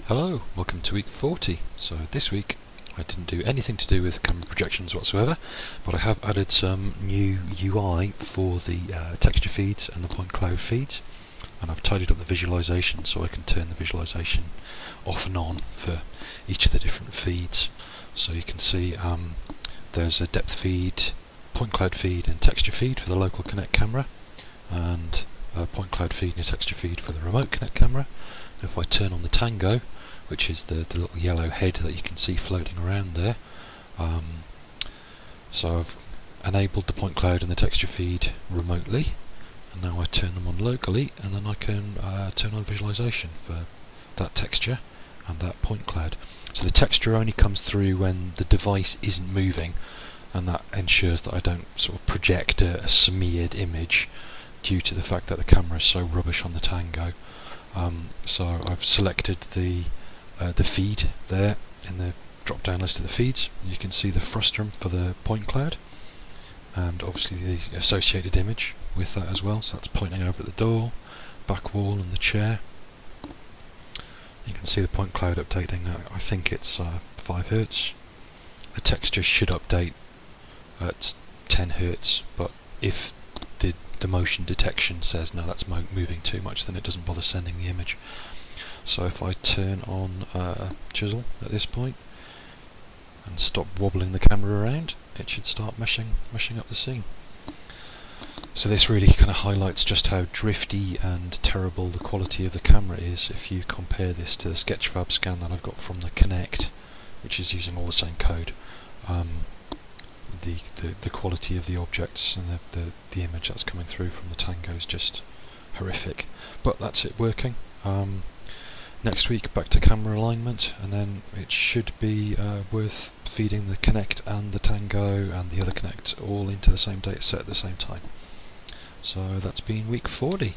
Hello, welcome to week 40. So this week I didn't do anything to do with camera projections whatsoever, but I have added some new UI for the texture feeds and the point cloud feeds, and I've tidied up the visualization so I can turn the visualization off and on for each of the different feeds. So you can see there's a depth feed, point cloud feed and texture feed for the local Connect camera, and a point cloud feed and a texture feed for the remote Connect camera. If I turn on the Tango, which is the little yellow head that you can see floating around there, so I've enabled the point cloud and the texture feed remotely, and now I turn them on locally, and then I can turn on visualization for that texture and that point cloud. So the texture only comes through when the device isn't moving, and that ensures that I don't sort of project a smeared image due to the fact that the camera is so rubbish on the Tango. So I've selected the feed there in the drop down list of the feeds. You can see the frustum for the point cloud, and obviously the associated image with that as well, so that's pointing over at the door, back wall and the chair. You can see the point cloud updating, I think it's 5 Hz. The texture should update at 10 Hz, but if the motion detection says no, that's moving too much, then it doesn't bother sending the image. So if I turn on chisel at this point and stop wobbling the camera around, it should start meshing up the scene. So this really kind of highlights just how drifty and terrible the quality of the camera is if you compare this to the Sketchfab scan that I've got from the Connect, which is using all the same code. The quality of the objects and the image that's coming through from the Tango is just horrific. But that's it working. Next week back to camera alignment, and then it should be worth feeding the Connect and the Tango and the other Connect all into the same data set at the same time. So that's been week 40.